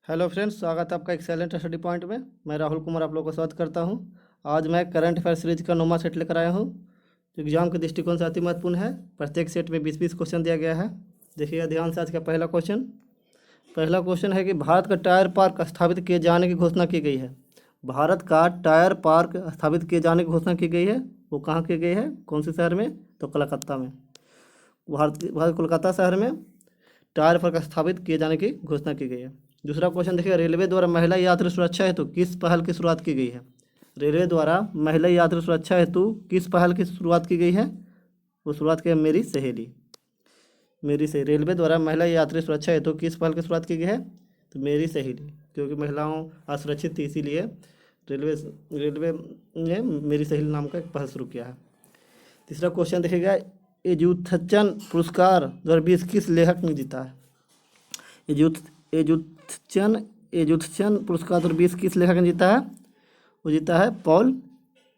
Hello friends, स्वागत है आपका एक्सेलेंट स्टडी पॉइंट में। मैं राहुल कुमार आप लोगों का स्वागत करता हूं। आज मैं करंट अफेयर सीरीज का 9वां सेट लेकर आया हूं, जो एग्जाम के दृष्टिकोण से अति महत्वपूर्ण है। प्रत्येक सेट में 20-20 क्वेश्चन दिया गया है। देखिएगा ध्यान से। आज का पहला क्वेश्चन है कि भारत का टायर पार्क स्थापित किए जाने की घोषणा की गई है। भारत का टायर पार्क स्थापित किए जाने की घोषणा की गई है। वो कहाँ की गई है, कौन से शहर में? तो कलकत्ता में। भारत कोलकाता शहर में टायर पार्क स्थापित किए जाने की घोषणा की गई है। दूसरा क्वेश्चन देखिए, रेलवे द्वारा महिला यात्री सुरक्षा हेतु किस पहल की शुरुआत की गई है? रेलवे द्वारा महिला यात्री सुरक्षा हेतु किस पहल की शुरुआत की गई है? वो शुरुआत की है मेरी सहेली। रेलवे द्वारा महिला यात्री सुरक्षा हेतु किस पहल की शुरुआत की गई है? तो मेरी सहेली, क्योंकि महिलाओं असुरक्षित थी, इसीलिए रेलवे ने मेरी सहेली नाम का एक पहल शुरू किया है। तीसरा क्वेश्चन देखिएगा, एजुथचन पुरस्कार 2020 किस लेखक ने जीता है? एजुथचन पुरस्कार 2020 किस लेखक ने जीता है? वो जीता है पॉल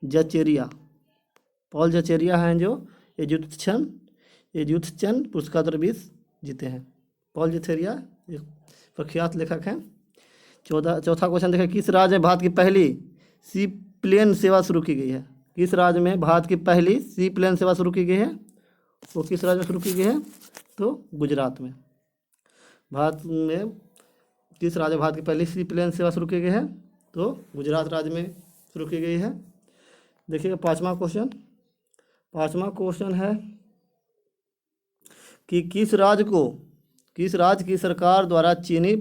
जचेरिया हैं, जो एजुथचन पुरस्कार 2020 जीते हैं। पॉल जचेरिया एक प्रख्यात लेखक हैं। चौथा क्वेश्चन देखें, किस राज्य में भारत की पहली सी प्लेन सेवा शुरू की गई है? किस राज्य में भारत की पहली सी प्लेन सेवा शुरू की गई है? वो किस राज्य में शुरू की गई है? तो गुजरात में। भारत में किस राज्य में भारत की पहली सी प्लेन सेवा शुरू की गई है? तो गुजरात राज्य में शुरू की गई है। देखिएगा पाँचवा क्वेश्चन है कि किस राज्य की सरकार द्वारा चीनी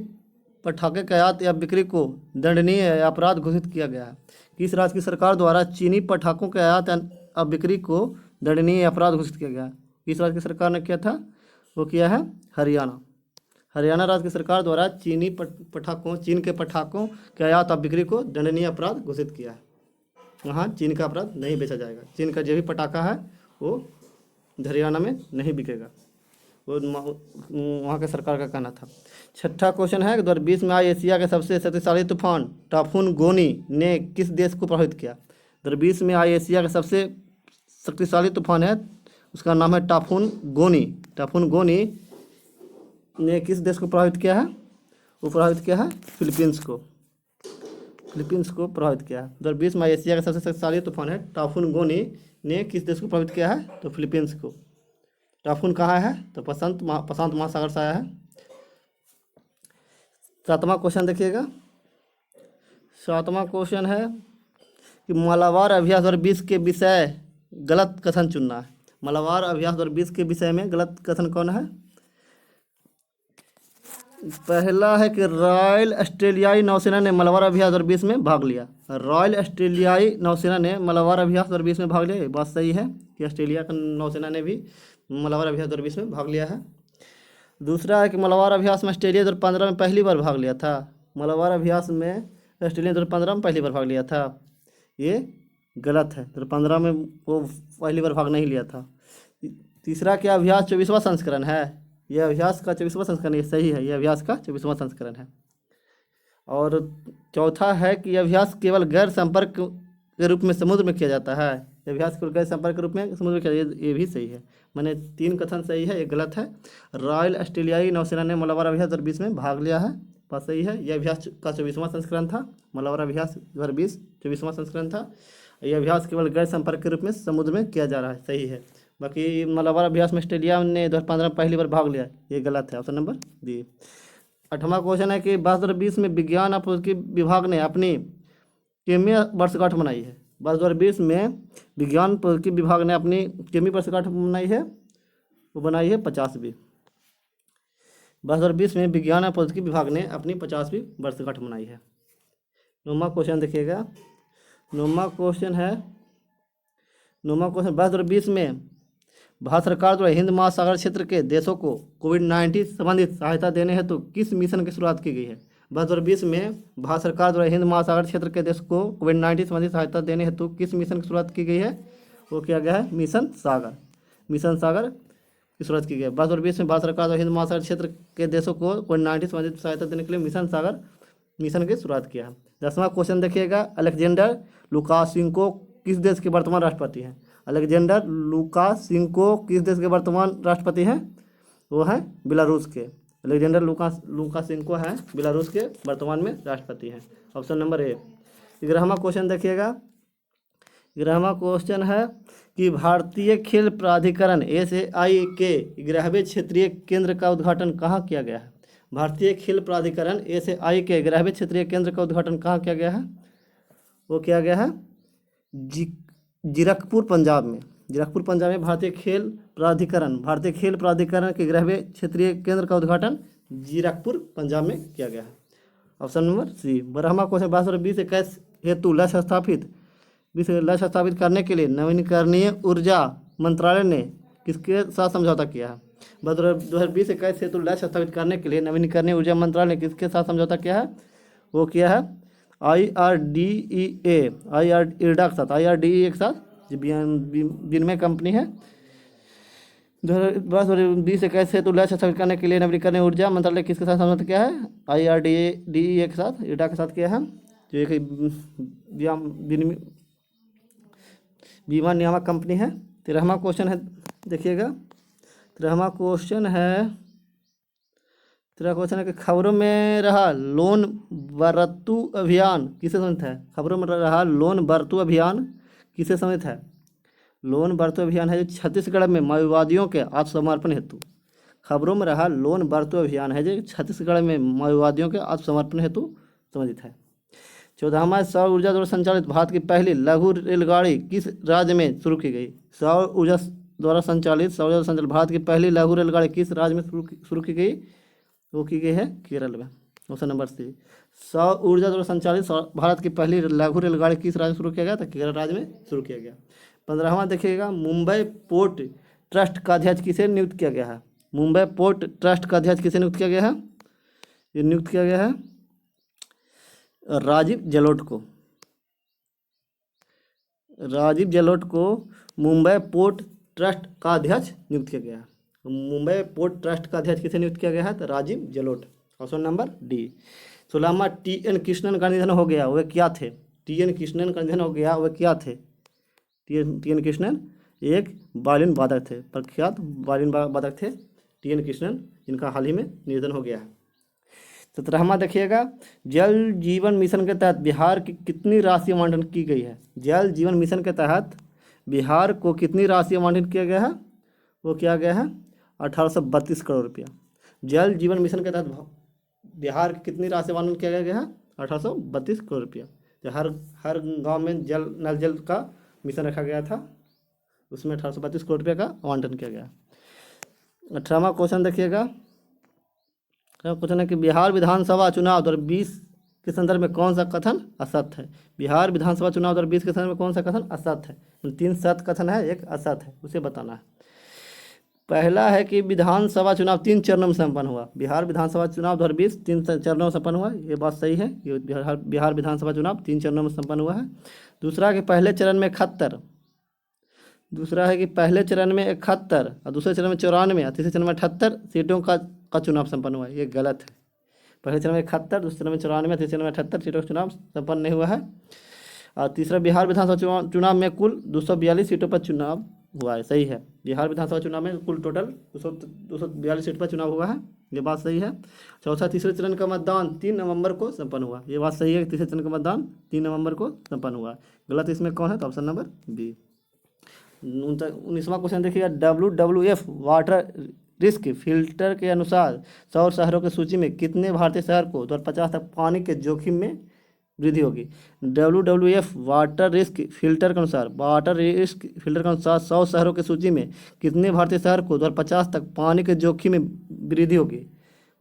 पटाखे के आयात या बिक्री को दंडनीय अपराध घोषित किया गया है? किस राज्य की सरकार द्वारा चीनी पटाखों के आयात या बिक्री को दंडनीय अपराध घोषित किया गया है? किस राज्य की सरकार ने किया था? वो किया है हरियाणा राज्य की सरकार द्वारा चीन के पटाखों के आयात और बिक्री को दंडनीय अपराध घोषित किया है। वहाँ चीन का अपराध नहीं बेचा जाएगा। चीन का जो भी पटाखा है वो हरियाणा में नहीं बिकेगा। वो वहाँ के सरकार का कहना था। छठा क्वेश्चन है, 2020 में आई एशिया के सबसे शक्तिशाली तूफान टाफून गोनी ने किस देश को प्रभावित किया? 2020 में आई एशिया का सबसे शक्तिशाली तूफान है, उसका नाम है टाफून गोनी ने किस देश को प्रभावित किया है? वो प्रभावित किया है फिलीपींस को प्रभावित किया है। 2020 में एशिया का सबसे शक्तिशाली तूफान है टाफून गोनी ने किस देश को प्रभावित किया है? तो फिलीपींस को। टाफून कहाँ है? तो प्रशांत महासागर से आया है। सातवां क्वेश्चन देखिएगा। सातवां क्वेश्चन है कि मालाबार अभ्यास 2020 के विषय गलत कथन चुनना है। मालाबार अभ्यास 2020 के विषय में गलत कथन कौन है? पहला है कि रॉयल ऑस्ट्रेलियाई नौसेना ने मलाबार अभ्यास 2020 में भाग लिया। रॉयल ऑस्ट्रेलियाई नौसेना ने मलाबार अभ्यास 2020 में भाग लिया। ये बात सही है कि ऑस्ट्रेलिया का नौसेना ने भी मलाबार अभ्यास 2020 में भाग लिया है। दूसरा है कि मलाबार अभ्यास में ऑस्ट्रेलिया 2015 में पहली बार भाग लिया था। मलाबार अभ्यास में ऑस्ट्रेलिया 2015 में पहली बार भाग लिया था। ये गलत है। 2015 में वो पहली बार भाग नहीं लिया था। तीसरा क्या अभ्यास 24वां संस्करण है? यह अभ्यास का 24वां संस्करण, ये सही है। यह अभ्यास का 24वां संस्करण है। और चौथा है कि यह अभ्यास केवल गैर संपर्क के रूप में समुद्र में किया जाता है। यह अभ्यास केवल गैर संपर्क के रूप में समुद्र में किया जाता है। ये भी सही है। मैंने 3 कथन सही है, ये गलत है। रॉयल ऑस्ट्रेलियाई नौसेना ने मलाबार अभ्यास 2020 में भाग लिया है, बात सही है। यह अभ्यास का 24वां संस्करण था। मलाबार अभ्यास 2020 24वां संस्करण था। यह अभ्यास केवल गैर संपर्क के रूप में समुद्र में किया जा रहा है, सही है। बाकी मलाबार अभ्यास में ऑस्ट्रेलिया ने 2015 में पहली बार भाग लिया, ये गलत है। Option number D. 8वां क्वेश्चन है कि 2020 में विज्ञान और प्रौद्योगिकी विभाग ने अपनी कितनी वर्षगांठ मनाई है? 2020 में विज्ञान प्रौद्योगिकी विभाग ने अपनी कितनी वर्षगांठ मनाई है? वो बनाई है 50वीं। 2020 में विज्ञान और प्रौद्योगिकी विभाग ने अपनी 50वीं वर्षगांठ मनाई है। 9वां क्वेश्चन देखिएगा। 9वां क्वेश्चन 2020 में भारत सरकार द्वारा हिंद महासागर क्षेत्र के देशों को कोविड-19 संबंधित सहायता देने हेतु किस मिशन की शुरुआत की गई है? 2020 में भारत सरकार द्वारा हिंद महासागर क्षेत्र के देशों को कोविड-19 संबंधित सहायता देने हेतु किस मिशन की शुरुआत की गई है? वो किया गया है मिशन सागर की शुरुआत की गई है। 2020 में भारत सरकार द्वारा हिंद महासागर क्षेत्र के देशों को कोविड-19 संबंधित सहायता देने के लिए मिशन की शुरुआत किया है। 10वां क्वेश्चन देखिएगा। अलेक्जेंडर लुकाशेंको किस देश के वर्तमान राष्ट्रपति हैं? अलेक्जेंडर लुकाशेंको किस देश के वर्तमान राष्ट्रपति हैं? वो हैं बेलारूस के। अलेक्जेंडर लुकाशेंको हैं बेलारूस के वर्तमान में राष्ट्रपति हैं। Option number A. 11वां क्वेश्चन देखिएगा। 11वां क्वेश्चन है कि भारतीय खेल प्राधिकरण SAI के 11वें क्षेत्रीय केंद्र का उद्घाटन कहाँ किया गया है? भारतीय खेल प्राधिकरण SAI के 11वें क्षेत्रीय केंद्र का उद्घाटन कहाँ किया गया है? वो किया गया है जीरकपुर पंजाब में। जीरकपुर पंजाब में भारतीय खेल प्राधिकरण के 11वें क्षेत्रीय केंद्र का उद्घाटन जीरकपुर पंजाब में किया गया है। Option number C. 12वां क्वेश्चन 2021 हेतु लक्ष्य स्थापित करने के लिए नवीकरणीय ऊर्जा मंत्रालय ने किसके साथ समझौता किया है? 2020-21 हेतु लक्ष्य स्थापित करने के लिए नवीकरणीय ऊर्जा मंत्रालय ने किसके साथ समझौता किया है? वो किया है IRDEA के साथ, विनिमय कंपनी है। 2020-21 हेतु लक्ष्य स्थापित करने के लिए नवीकरणीय ऊर्जा मंत्रालय किसके साथ समझौता किया है? IRDEA के साथ, ईडा के साथ किया है, जो एक बीमा नियामक कंपनी है। 13वां क्वेश्चन है, देखिएगा। 13वां क्वेश्चन है कि खबरों में रहा लोन बरतू अभियान किसे संबंधित है? खबरों में रहा लोन बरतू अभियान किसे संबंधित है? लोन बरतू अभियान है जो छत्तीसगढ़ में माओवादियों के आत्मसमर्पण हेतु। खबरों में रहा लोन बरतू अभियान है जो छत्तीसगढ़ में माओवादियों के आत्मसमर्पण हेतु संबंधित है। 14वां सौर ऊर्जा द्वारा संचालित भारत की पहली लघु रेलगाड़ी किस राज्य में शुरू की गई? सौर ऊर्जा द्वारा संचालित भारत की पहली लघु रेलगाड़ी किस राज्य में शुरू की गई? वो की गई है केरल में। Option number C. सौर ऊर्जा द्वारा संचालित भारत की पहली लघु रेलगाड़ी किस राज्य में शुरू किया गया? तो केरल राज्य में शुरू किया गया। 15वां देखिएगा। मुंबई पोर्ट ट्रस्ट का अध्यक्ष किसे नियुक्त किया गया है? मुंबई पोर्ट ट्रस्ट का अध्यक्ष किसे नियुक्त किया गया है? ये नियुक्त किया गया है राजीव जलोट को मुंबई पोर्ट ट्रस्ट का अध्यक्ष नियुक्त किया गया है। मुंबई पोर्ट ट्रस्ट का अध्यक्ष किसे नियुक्त किया गया है? तो Rajiv Jalot. Option number D. 16वां TN कृष्णन का निधन हो गया, वह क्या थे? TN कृष्णन का निधन हो गया, वह क्या थे? TN कृष्णन एक वायलिन वादक थे, प्रख्यात वायलिन वादक थे TN कृष्णन, जिनका हाल ही में निधन हो गया है। 17वां देखिएगा। जल जीवन मिशन के तहत बिहार की कितनी राशि आवंटन की गई है? जल जीवन मिशन के तहत बिहार को कितनी राशि आवंटित किया गया है? वो किया गया है 1832 करोड़ रुपया। जल जीवन मिशन के तहत बिहार की कितनी राशि आवंटन किया गया है? 1832 करोड़ रुपया। जो हर गांव में नल जल का मिशन रखा गया था, उसमें 1832 करोड़ रुपये का आवंटन किया गया। 18वां क्वेश्चन देखिएगा। क्वेश्चन है कि बिहार विधानसभा चुनाव 2020 के संदर्भ में कौन सा कथन असत्य है? बिहार विधानसभा चुनाव 2020 के संदर्भ में कौन सा कथन असत्य है? 3 सत्य कथन है, एक असत्य है, उसे बताना है। पहला है कि विधानसभा चुनाव 3 चरणों में संपन्न हुआ। बिहार विधानसभा चुनाव 2020 3 चरणों में संपन्न हुआ, ये बात सही है। ये बिहार विधानसभा चुनाव 3 चरणों में संपन्न हुआ है। दूसरा है कि पहले चरण में 71, दूसरा है कि पहले चरण में 71 और दूसरे चरण में 94 और तीसरे चरण में 78 सीटों का चुनाव संपन्न हुआ है। ये गलत है। पहले चरण में 71, दूसरे चरण में 94, तीसरे चरण में 78 सीटों का चुनाव संपन्न नहीं हुआ है। और तीसरा, बिहार विधानसभा चुनाव में कुल 242 सीटों पर चुनाव हुआ है, सही है। बिहार विधानसभा चुनाव में कुल टोटल 242 सीट पर चुनाव हुआ है, ये बात सही है। चौथा, तीसरे चरण का मतदान 3 नवंबर को संपन्न हुआ, ये बात सही है। तीसरे चरण का मतदान 3 नवंबर को संपन्न हुआ। गलत इसमें कौन है? तो ऑप्शन नंबर बी। 19वां क्वेश्चन देखिएगा। WWF वाटर रिस्क फिल्टर के अनुसार 100 शहरों की सूची में कितने भारतीय शहर को 2050 तक पानी के जोखिम में वृद्धि होगी? WWF वाटर रिस्क फिल्टर के अनुसार 100 शहरों की सूची में कितने भारतीय शहर को 2050 तक पानी के जोखिम में वृद्धि होगी?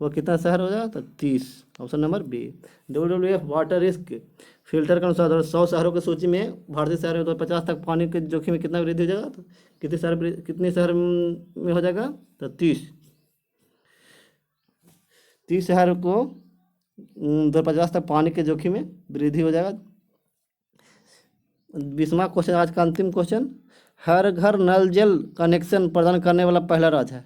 वो कितना शहर हो जाएगा? तो 30। Option number B. WWF water risk filter के अनुसार 100 शहरों की सूची में भारतीय शहर में 2050 तक पानी के जोखिम में कितना वृद्धि हो जाएगा? तो कितने शहर में हो जाएगा? तो 30 शहर को 2050 तक पानी के जोखिम में वृद्धि हो जाएगा। 20वां क्वेश्चन, आज का अंतिम क्वेश्चन। हर घर नल जल कनेक्शन प्रदान करने वाला पहला राज्य है।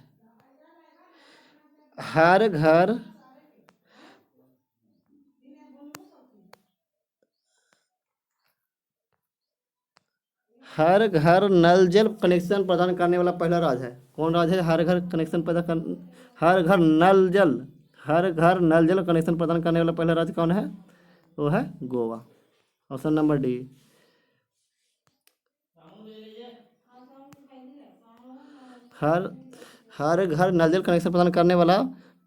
हर घर नल जल कनेक्शन प्रदान करने वाला पहला राज्य है। कौन राज्य है हर घर कनेक्शन प्रदान कर हर घर नल जल हर घर नल जल कनेक्शन प्रदान करने वाला पहला राज्य कौन है? वो है गोवा। Option number D. हर हर घर नल जल कनेक्शन प्रदान करने वाला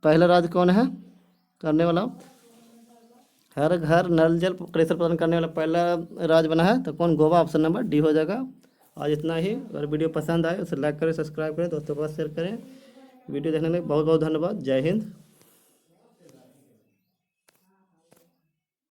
पहला राज्य कौन है? करने वाला हर घर नल जल कनेक्शन प्रदान करने वाला पहला राज्य बना है तो कौन? गोवा। ऑप्शन नंबर डी हो जाएगा। आज इतना ही। अगर वीडियो पसंद आए उसे लाइक करें, सब्सक्राइब करें, दोस्तों के साथ शेयर करें। वीडियो देखने के लिए बहुत बहुत धन्यवाद। जय हिंद।